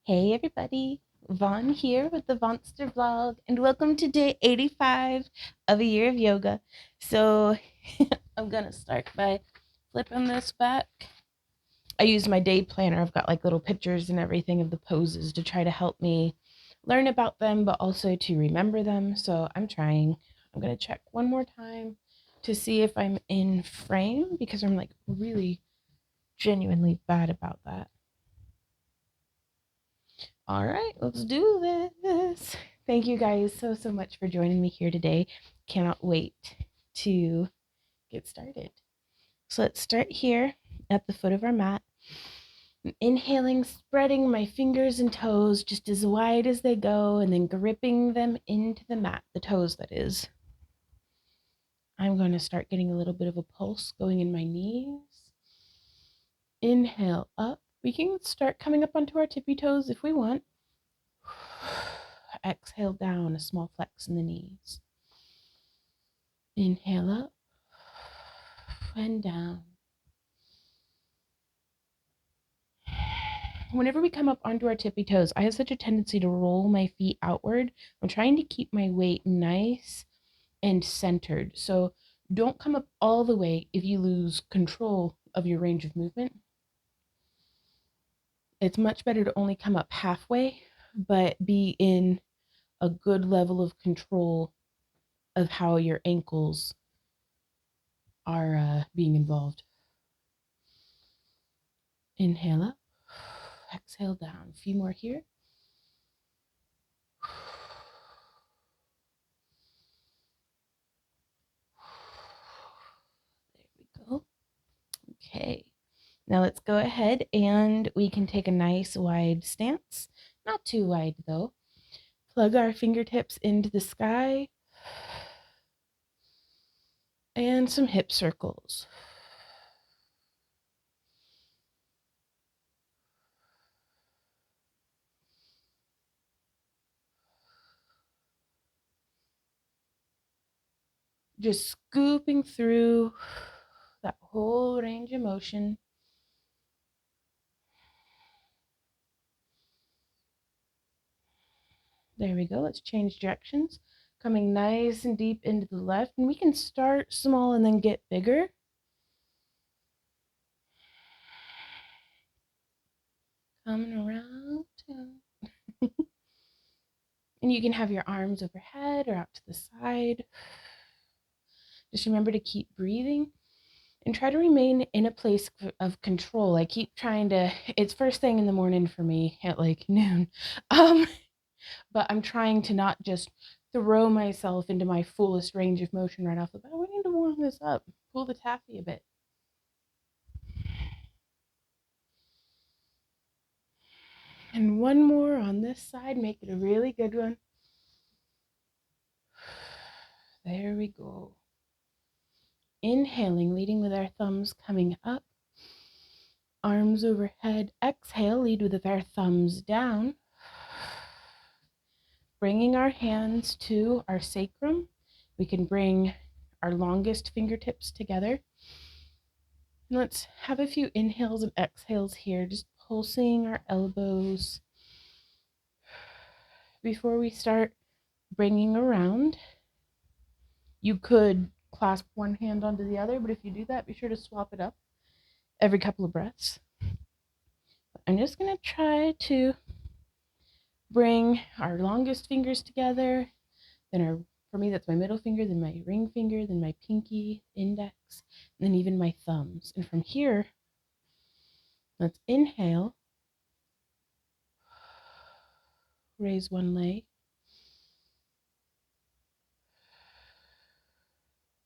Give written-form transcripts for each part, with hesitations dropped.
Hey everybody, Vaughn here with the Vonster vlog, and welcome to day 85 of a year of yoga. So I'm gonna start by flipping this back. I used my day planner. I've got like little pictures and everything of the poses to try to help me learn about them, but also to remember them. So I'm trying. I'm gonna check one more time to see if I'm in frame because I'm like really genuinely bad about that. All right, let's do this. Thank you guys so much for joining me here today. Cannot wait to get started. So let's start here at the foot of our mat. I'm inhaling, spreading my fingers and toes just as wide as they go, and then gripping them into the mat, the toes that is. I'm going to start getting a little bit of a pulse going in my knees. Inhale up. We can start coming up onto our tippy toes if we want. Exhale down, a small flex in the knees. Inhale up and down. Whenever we come up onto our tippy toes, I have such a tendency to roll my feet outward. I'm trying to keep my weight nice and centered. So don't come up all the way if you lose control of your range of movement. It's much better to only come up halfway, but be in a good level of control of how your ankles are being involved. Inhale up, exhale down. A few more here. There we go. Okay, now let's go ahead and we can take a nice wide stance. Not too wide though. Plug our fingertips into the sky and some hip circles. Just scooping through that whole range of motion. There we go. Let's change directions. Coming nice and deep into the left, and we can start small and then get bigger. Coming around. And you can have your arms overhead or out to the side. Just remember to keep breathing and try to remain in a place of control. I keep trying to, it's first thing in the morning for me at like noon. But I'm trying to not just throw myself into my fullest range of motion right off the bat. We need to warm this up, pull the taffy a bit. And one more on this side, make it a really good one. There we go. Inhaling, leading with our thumbs coming up. Arms overhead. Exhale, lead with our thumbs down. Bringing our hands to our sacrum. We can bring our longest fingertips together. And let's have a few inhales and exhales here, just pulsing our elbows. Before we start bringing around, you could clasp one hand onto the other, but if you do that, be sure to swap it up every couple of breaths. I'm just going to try to bring our longest fingers together, then for me, that's my middle finger, then my ring finger, then my pinky, index, and then even my thumbs. And from here, let's inhale, raise one leg.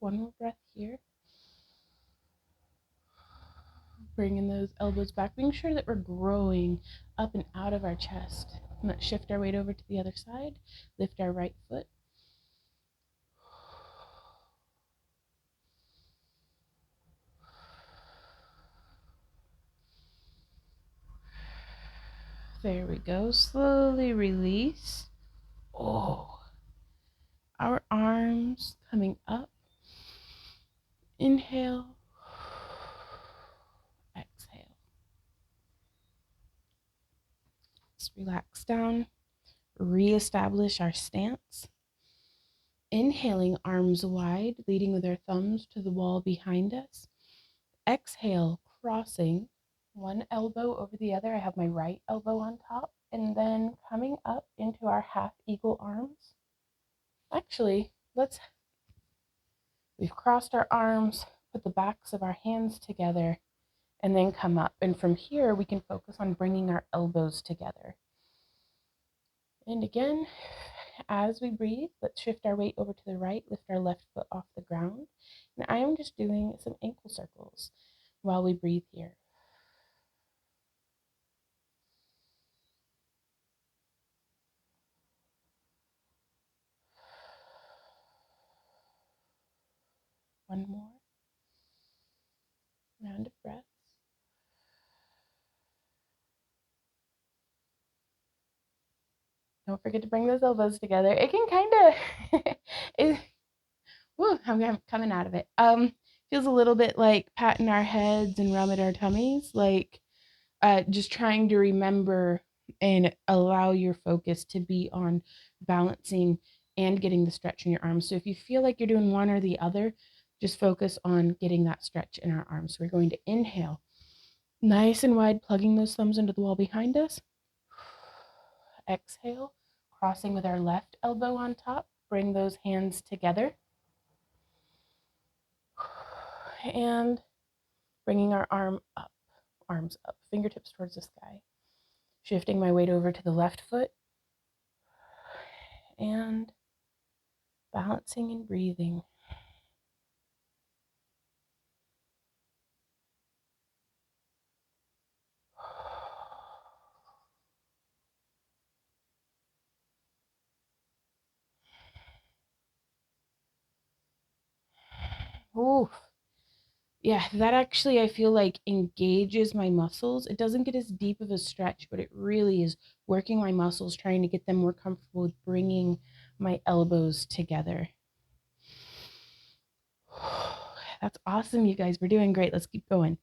One more breath here. Bringing those elbows back, making sure that we're growing up and out of our chest. And let's shift our weight over to the other side. Lift our right foot. There we go. Slowly release. Oh, our arms coming up. Inhale. Exhale. Let's relax down, reestablish our stance. Inhaling, arms wide, leading with our thumbs to the wall behind us. Exhale, crossing one elbow over the other. I have my right elbow on top, and then coming up into our half eagle arms. Actually, we've crossed our arms, put the backs of our hands together, and then come up. And from here, we can focus on bringing our elbows together. And again, as we breathe, let's shift our weight over to the right, lift our left foot off the ground. And I am just doing some ankle circles while we breathe here. One more round of breaths. Don't forget to bring those elbows together. It can kind of, I'm coming out of it. Feels a little bit like patting our heads and rubbing our tummies, like just trying to remember and allow your focus to be on balancing and getting the stretch in your arms. So if you feel like you're doing one or the other, just focus on getting that stretch in our arms. So we're going to inhale, nice and wide, plugging those thumbs into the wall behind us. Exhale, crossing with our left elbow on top. Bring those hands together. And bringing our arms up, fingertips towards the sky. Shifting my weight over to the left foot. And balancing and breathing. Ooh. Yeah, that actually I feel like engages my muscles. It doesn't get as deep of a stretch, but it really is working my muscles, trying to get them more comfortable with bringing my elbows together. That's awesome, you guys. We're doing great. Let's keep going.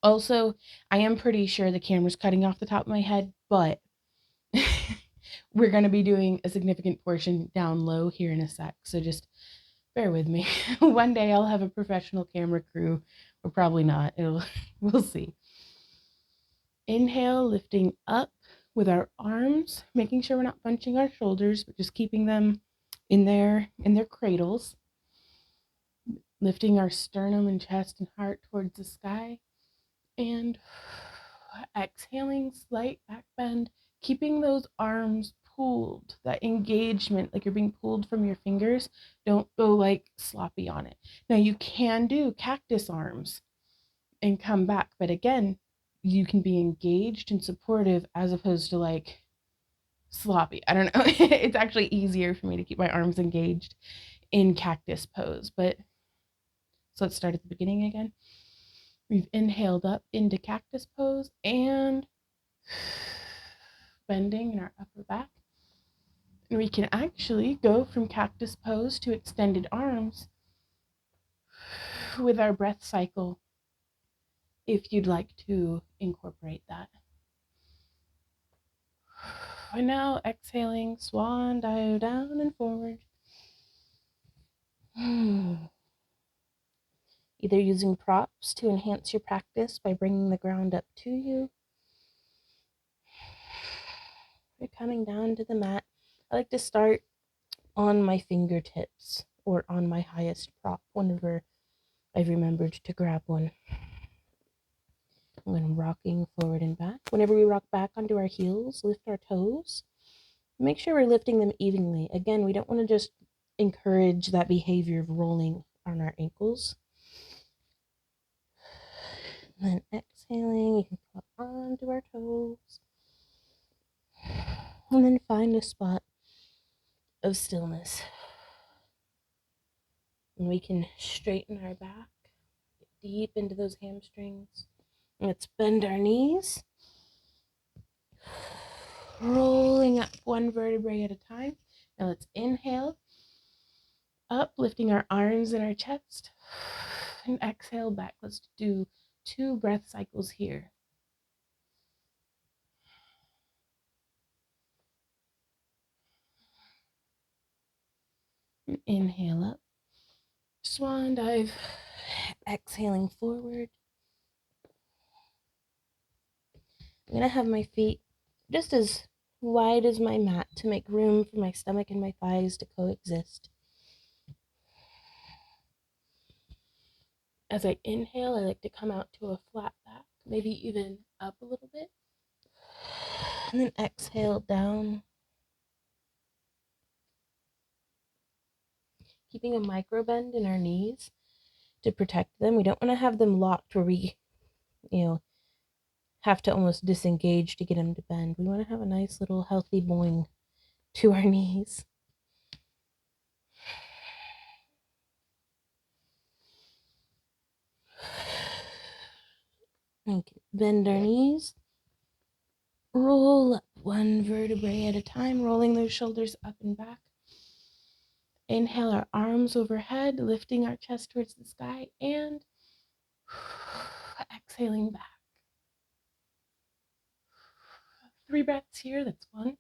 Also, I am pretty sure the camera's cutting off the top of my head, but we're going to be doing a significant portion down low here in a sec. So just bear with me. One day I'll have a professional camera crew, or probably not. We'll see. Inhale, lifting up with our arms, making sure we're not bunching our shoulders, but just keeping them in their cradles. Lifting our sternum and chest and heart towards the sky. And exhaling, slight back bend, keeping those arms pulled, that engagement, like you're being pulled from your fingers. Don't go like sloppy on it. Now you can do cactus arms and come back, but again, you can be engaged and supportive as opposed to like sloppy. I don't know. It's actually easier for me to keep my arms engaged in cactus pose, but so let's start at the beginning again. We've inhaled up into cactus pose and bending in our upper back. And we can actually go from cactus pose to extended arms with our breath cycle if you'd like to incorporate that. And now exhaling, swan dive down and forward. Either using props to enhance your practice by bringing the ground up to you. We're coming down to the mat. I like to start on my fingertips or on my highest prop whenever I've remembered to grab one. When rocking forward and back. Whenever we rock back onto our heels, lift our toes. Make sure we're lifting them evenly. Again, we don't want to just encourage that behavior of rolling on our ankles. And then exhaling, you can put onto our toes. And then find a spot of stillness. And we can straighten our back, get deep into those hamstrings. Let's bend our knees. Rolling up one vertebrae at a time. Now let's inhale. Up, lifting our arms and our chest. And exhale back. Let's do 2 breath cycles here. Inhale up. Swan dive. Exhaling forward. I'm going to have my feet just as wide as my mat to make room for my stomach and my thighs to coexist. As I inhale, I like to come out to a flat back, maybe even up a little bit. And then exhale down. Keeping a micro bend in our knees to protect them. We don't want to have them locked where we, have to almost disengage to get them to bend. We want to have a nice little healthy boing to our knees. Okay, bend our knees. Roll up one vertebrae at a time, rolling those shoulders up and back. Inhale our arms overhead, lifting our chest towards the sky, and exhaling back. 3 breaths here, that's 1.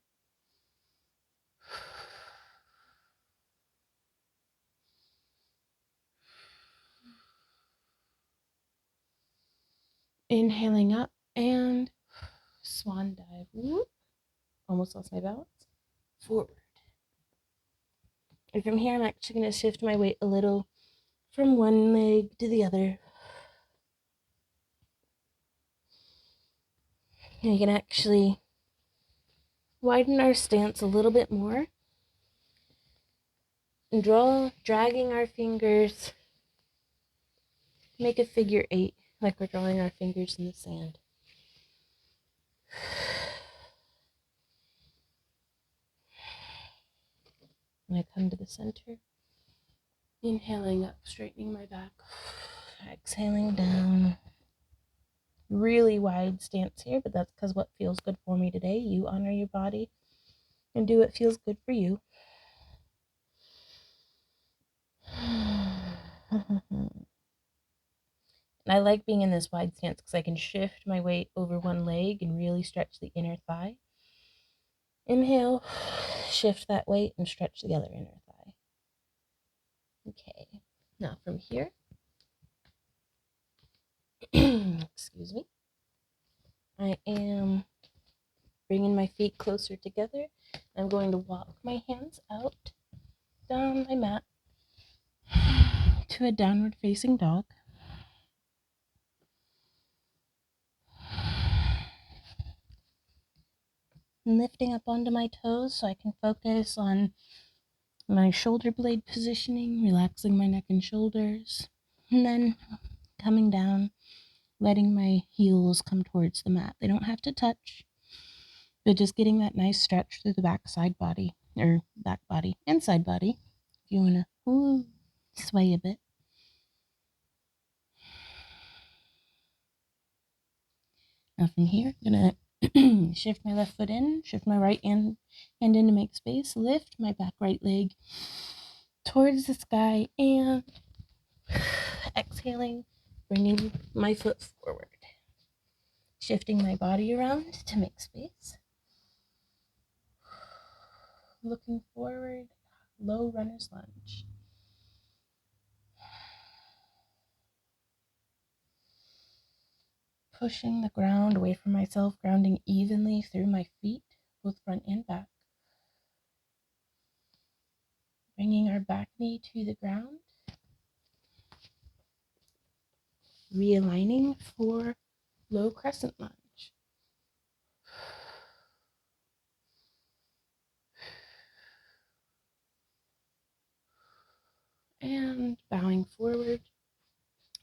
Inhaling up and swan dive. Whoop. Almost lost my balance. Forward. And from here, I'm actually going to shift my weight a little from one leg to the other. And we can actually widen our stance a little bit more. And dragging our fingers. Make a figure 8, like we're drawing our fingers in the sand. When I come to the center, inhaling up, straightening my back, exhaling down. Really wide stance here, but that's because what feels good for me today. You honor your body and do what feels good for you. And I like being in this wide stance because I can shift my weight over one leg and really stretch the inner thigh. Inhale, shift that weight and stretch the other inner thigh. Okay, now from here, excuse me, I am bringing my feet closer together. I'm going to walk my hands out down my mat to a downward facing dog. I'm lifting up onto my toes so I can focus on my shoulder blade positioning, relaxing my neck and shoulders, and then coming down, letting my heels come towards the mat. They don't have to touch, but just getting that nice stretch through the back body, and side body. If you want to sway a bit. Now from here, I'm going to shift my left foot in, shift my right hand in to make space, lift my back right leg towards the sky, and exhaling, bringing my foot forward. Shifting my body around to make space. Looking forward, low runner's lunge. Pushing the ground away from myself, grounding evenly through my feet, both front and back. Bringing our back knee to the ground. Realigning for low crescent lunge. And bowing forward.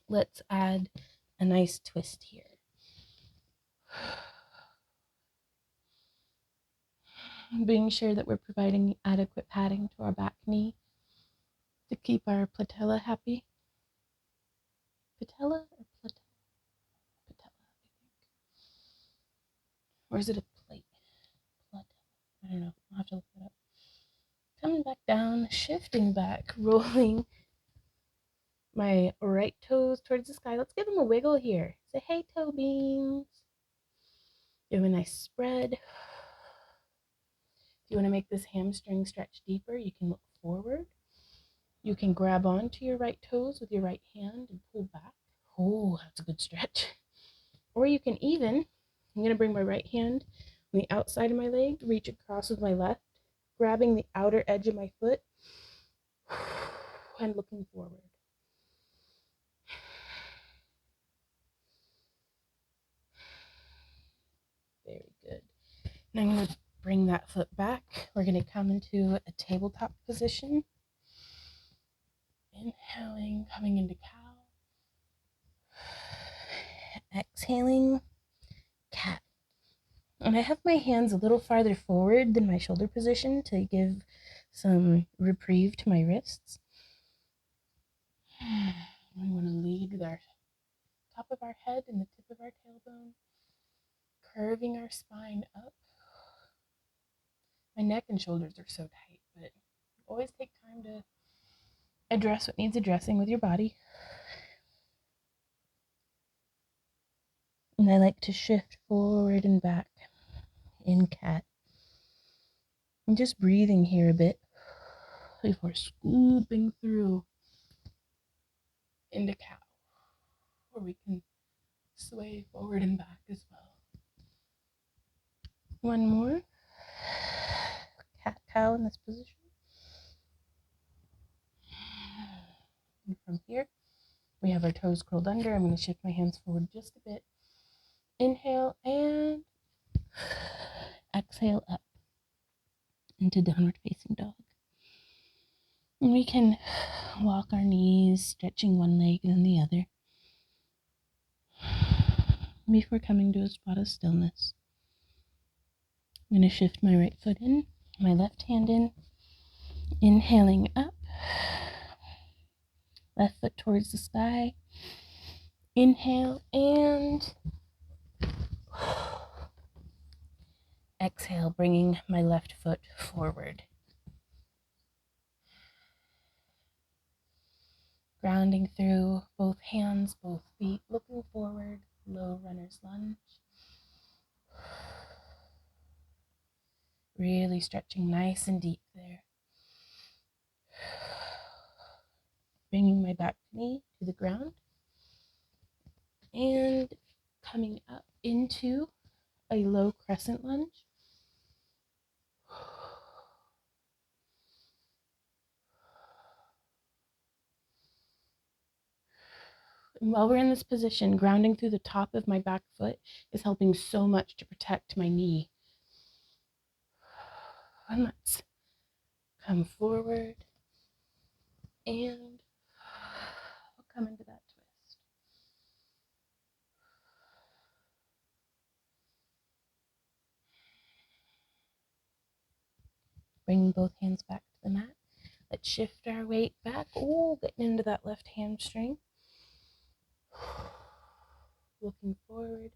Let's add a nice twist here. Being sure that we're providing adequate padding to our back knee to keep our patella happy. Patella or patella? Patella, I think. Or is it a plate? Patella. I don't know. I'll have to look that up. Coming back down, shifting back, rolling my right toes towards the sky. Let's give them a wiggle here. Say, hey, toe beans. Give a nice spread. If you want to make this hamstring stretch deeper, you can look forward. You can grab onto your right toes with your right hand and pull back. Oh, that's a good stretch. Or you can even, I'm going to bring my right hand on the outside of my leg, reach across with my left, grabbing the outer edge of my foot and looking forward. Very good. Now I'm going to bring that foot back. We're going to come into a tabletop position. Inhaling, coming into cow. Exhaling, cat. And I have my hands a little farther forward than my shoulder position to give some reprieve to my wrists. We want to lead with our top of our head and the tip of our tailbone, curving our spine up. My neck and shoulders are so tight, but always take time to address what needs addressing with your body. And I like to shift forward and back in cat. And just breathing here a bit before scooping through into cow, where we can sway forward and back as well. One more. Cat cow in this position. And from here, we have our toes curled under. I'm going to shift my hands forward just a bit. Inhale and exhale up into downward facing dog. And we can walk our knees, stretching one leg and then the other, before coming to a spot of stillness. I'm going to shift my right foot in, my left hand in, inhaling up, left foot towards the sky. Inhale and exhale, bringing my left foot forward. Grounding through both hands, both feet, looking forward, low runner's lunge. Really stretching nice and deep there. Bringing my back knee to the ground and coming up into a low crescent lunge. And while we're in this position, grounding through the top of my back foot is helping so much to protect my knee. And let's come forward and we'll come into that twist. Bringing both hands back to the mat. Let's shift our weight back. Oh, getting into that left hamstring. Looking forward,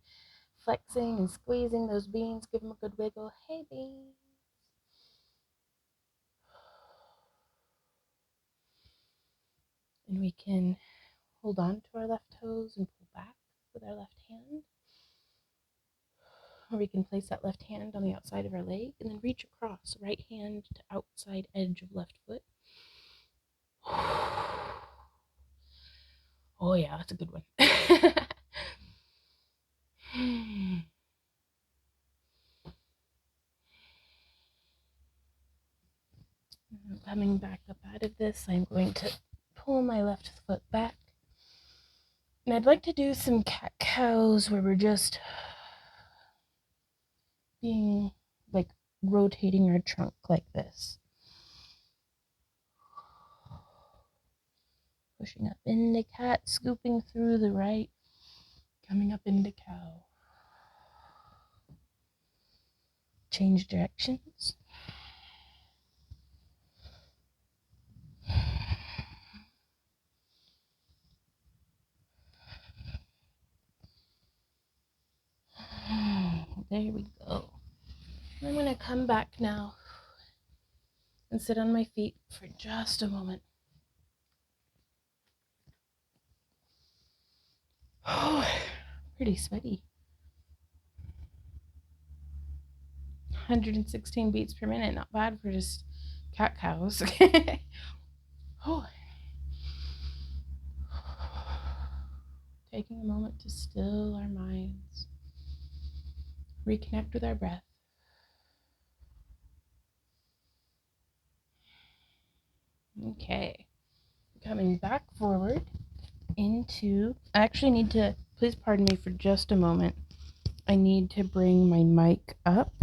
flexing and squeezing those beans. Give them a good wiggle. Hey, beans. And we can hold on to our left toes and pull back with our left hand. Or we can place that left hand on the outside of our leg and then reach across, right hand to outside edge of left foot. Oh yeah, that's a good one. Coming back up out of this, I'm going to pull my left foot back. And I'd like to do some cat cows where we're just being like rotating our trunk like this. Pushing up into cat, scooping through the right, coming up into cow. Change directions. There we go. I'm going to come back now and sit on my feet for just a moment. Oh, pretty sweaty. 116 beats per minute, not bad for just cat cows. Oh, taking a moment to still our minds, reconnect with our breath. Okay, coming back forward into, I actually need to, please pardon me for just a moment. I need to bring my mic up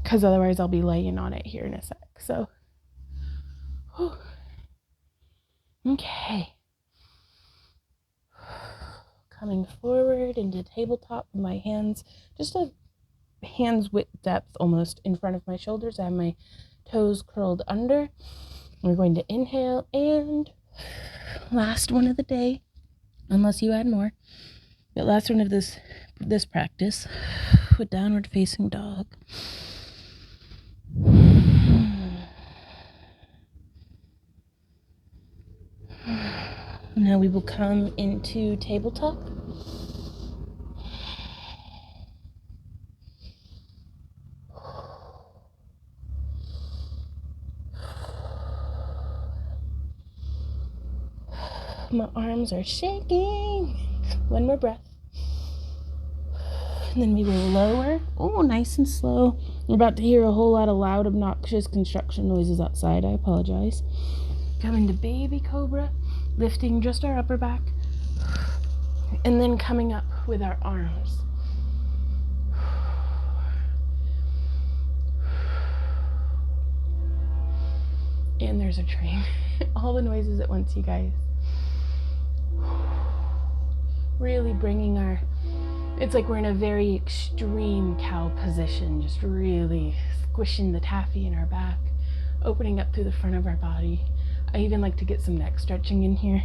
because otherwise I'll be laying on it here in a sec. So, whew. Okay. Coming forward into tabletop, my hands, just a hand's width depth almost in front of my shoulders. I have my toes curled under. We're going to inhale, and last one of the day, unless you add more, but last one of this practice with downward facing dog. Now we will come into tabletop. My arms are shaking. One more breath. And then we will lower. Oh, nice and slow. We're about to hear a whole lot of loud, obnoxious construction noises outside. I apologize. Coming to baby cobra, lifting just our upper back. And then coming up with our arms. And there's a train. All the noises at once, you guys. Really bringing our, it's like we're in a very extreme cow position, just really squishing the taffy in our back, opening up through the front of our body. I even like to get some neck stretching in here.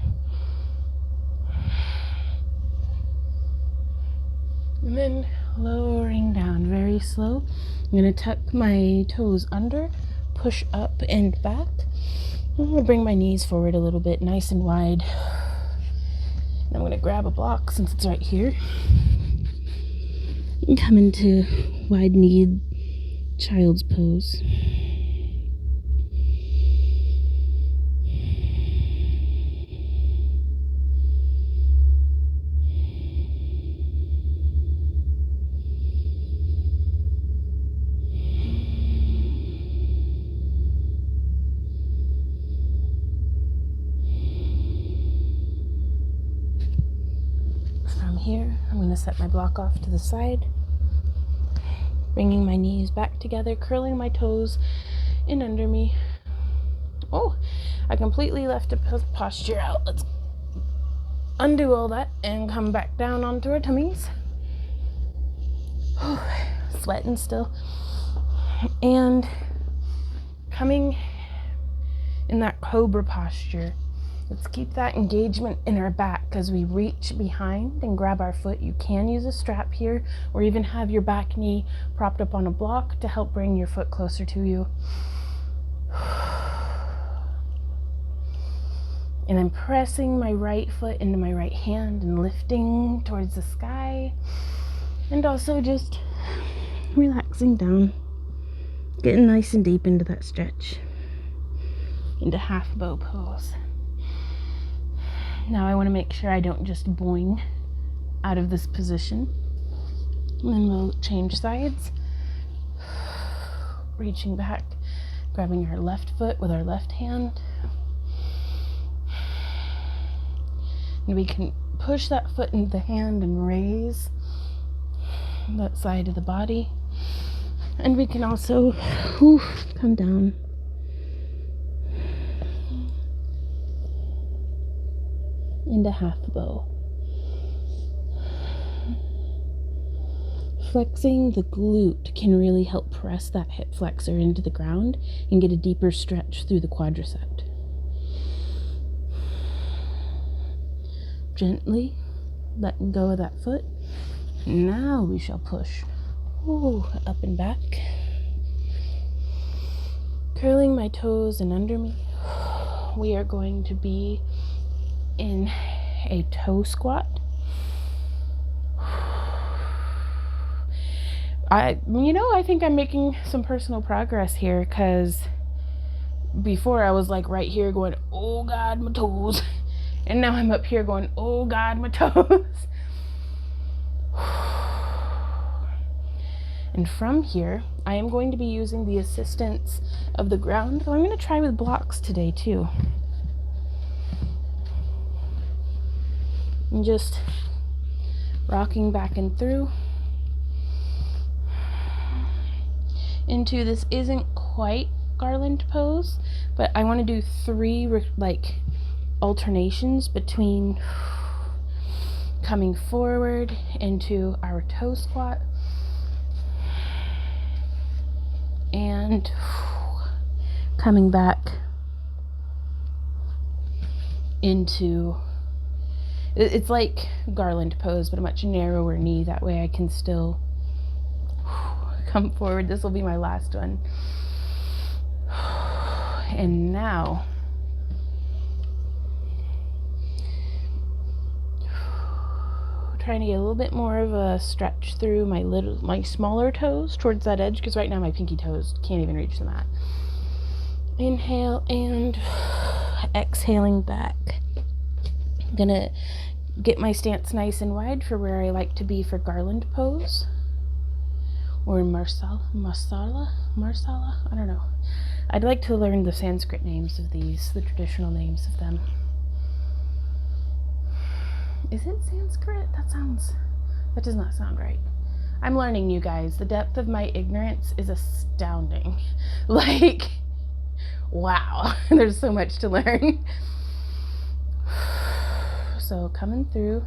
And then lowering down very slow. I'm going to tuck my toes under, push up and back. I'm going to bring my knees forward a little bit, nice and wide. I'm going to grab a block since it's right here. And come into wide-kneed child's pose. Here, I'm going to set my block off to the side, bringing my knees back together, curling my toes in under me. Oh, I completely left a posture out. Let's undo all that and come back down onto our tummies. Sweating still. And coming in that cobra posture. Let's keep that engagement in our back as we reach behind and grab our foot. You can use a strap here or even have your back knee propped up on a block to help bring your foot closer to you. And I'm pressing my right foot into my right hand and lifting towards the sky. And also just relaxing down, getting nice and deep into that stretch, into half bow pose. Now I want to make sure I don't just boing out of this position. And then we'll change sides. Reaching back, grabbing our left foot with our left hand. And we can push that foot into the hand and raise that side of the body. And we can also come down. Into half bow. Flexing the glute can really help press that hip flexor into the ground and get a deeper stretch through the quadricep. Gently letting go of that foot. Now we shall push up and back. Curling my toes in under me. We are going to be in a toe squat. I think I'm making some personal progress here, because before I was like right here going, oh God, my toes. And now I'm up here going, oh God, my toes. And from here, I am going to be using the assistance of the ground. So I'm going to try with blocks today too. And just rocking back and through into this isn't quite Garland pose, but I want to do 3 like alternations between coming forward into our toe squat and coming back into, it's like Garland pose, but a much narrower knee. That way I can still come forward. This will be my last one. And now trying to get a little bit more of a stretch through my smaller toes towards that edge, because right now my pinky toes can't even reach the mat. Inhale and exhaling back. I'm gonna get my stance nice and wide for where I like to be for Garland pose or marsala, I don't know. I'd like to learn the Sanskrit names of these, the traditional names of them. Is it Sanskrit? That does not sound right. I'm learning, you guys. The depth of my ignorance is astounding. Like, wow, there's so much to learn. So coming through.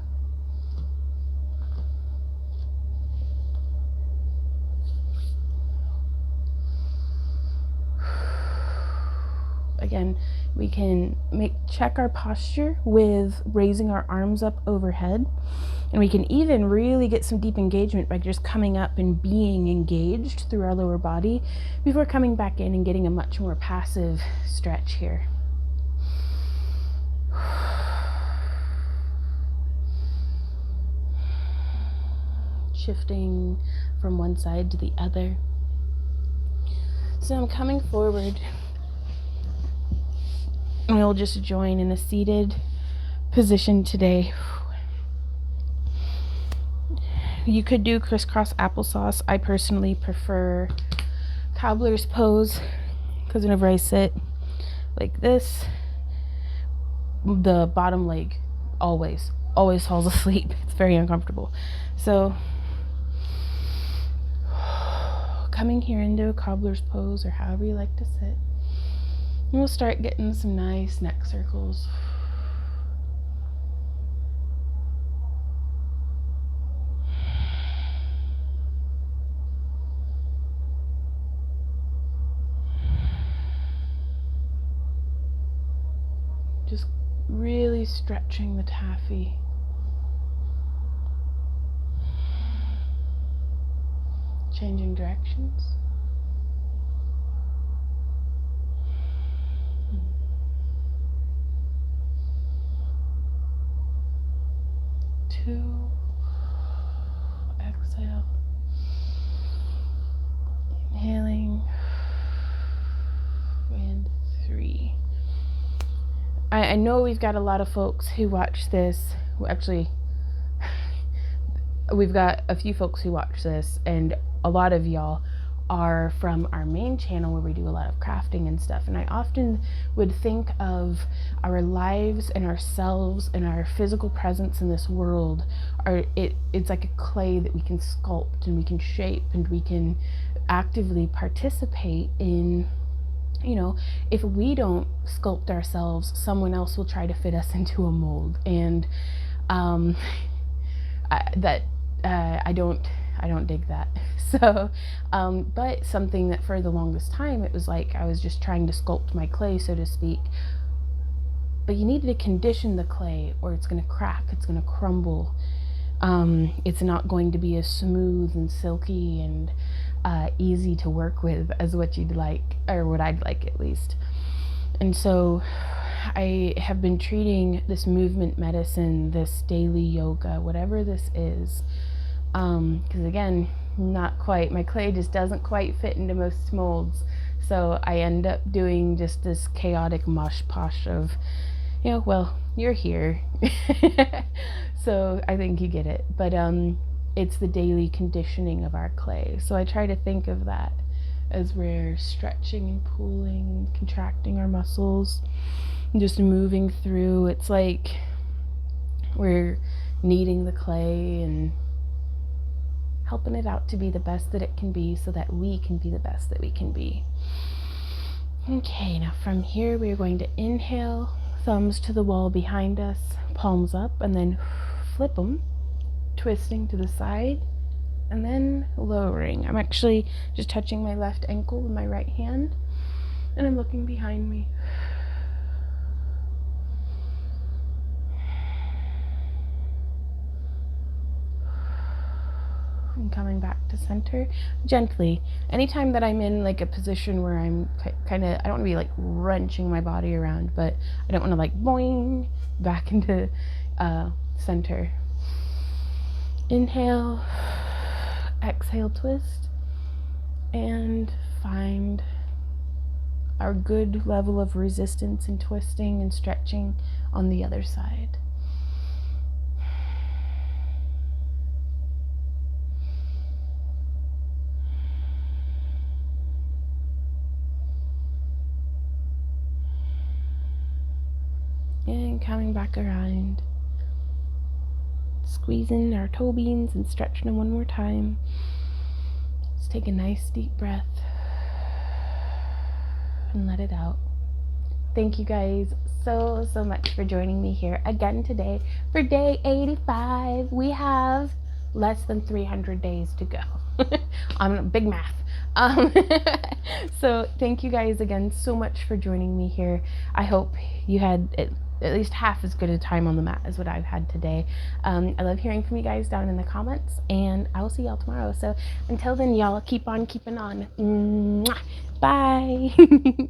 Again, we can check our posture with raising our arms up overhead, and we can even really get some deep engagement by just coming up and being engaged through our lower body before coming back in and getting a much more passive stretch here. Shifting from one side to the other. So I'm coming forward. We'll just join in a seated position today. You could do crisscross applesauce. I personally prefer cobbler's pose, because whenever I sit like this, the bottom leg always falls asleep. It's very uncomfortable. So coming here into a cobbler's pose, or however you like to sit, and we'll start getting some nice neck circles. Just really stretching the taffy. Changing directions. Two. Exhale. Inhaling. And 3. I know we've got a lot of folks who watch this. Actually, we've got a few folks who watch this, and a lot of y'all are from our main channel where we do a lot of crafting and stuff. And I often would think of our lives and ourselves and our physical presence in this world it's like a clay that we can sculpt and we can shape and we can actively participate in. You know, if we don't sculpt ourselves, someone else will try to fit us into a mold, and I don't dig that. So, but something that for the longest time, it was like I was just trying to sculpt my clay, so to speak. But you needed to condition the clay, or it's going to crack, it's going to crumble. It's not going to be as smooth and silky and easy to work with as what you'd like, or what I'd like at least. And so I have been treating this movement medicine, this daily yoga, whatever this is, because again, not quite, my clay just doesn't quite fit into most molds. So I end up doing just this chaotic mosh posh of, Yeah, well, you're here. So I think you get it. But it's the daily conditioning of our clay. So I try to think of that as we're stretching and pulling and contracting our muscles and just moving through. It's like we're kneading the clay and helping it out to be the best that it can be so that we can be the best that we can be. Okay, now from here we're going to inhale, thumbs to the wall behind us, palms up, and then flip them, twisting to the side, and then lowering. I'm actually just touching my left ankle with my right hand, and I'm looking behind me. And coming back to center gently. Anytime that I'm in like a position where I'm kind of, I don't want to be like wrenching my body around, but I don't want to like boing back into center. Inhale, exhale, twist, and find our good level of resistance and twisting and stretching on the other side. And coming back around, squeezing our toe beans and stretching them one more time. Let's take a nice deep breath and let it out. Thank you guys so much for joining me here again today for day 85. We have less than 300 days to go. I'm big math. So thank you guys again so much for joining me here. I hope you had at least half as good a time on the mat as what I've had today. I love hearing from you guys down in the comments, and I will see y'all tomorrow. So until then, y'all, keep on keeping on. Mwah. Bye.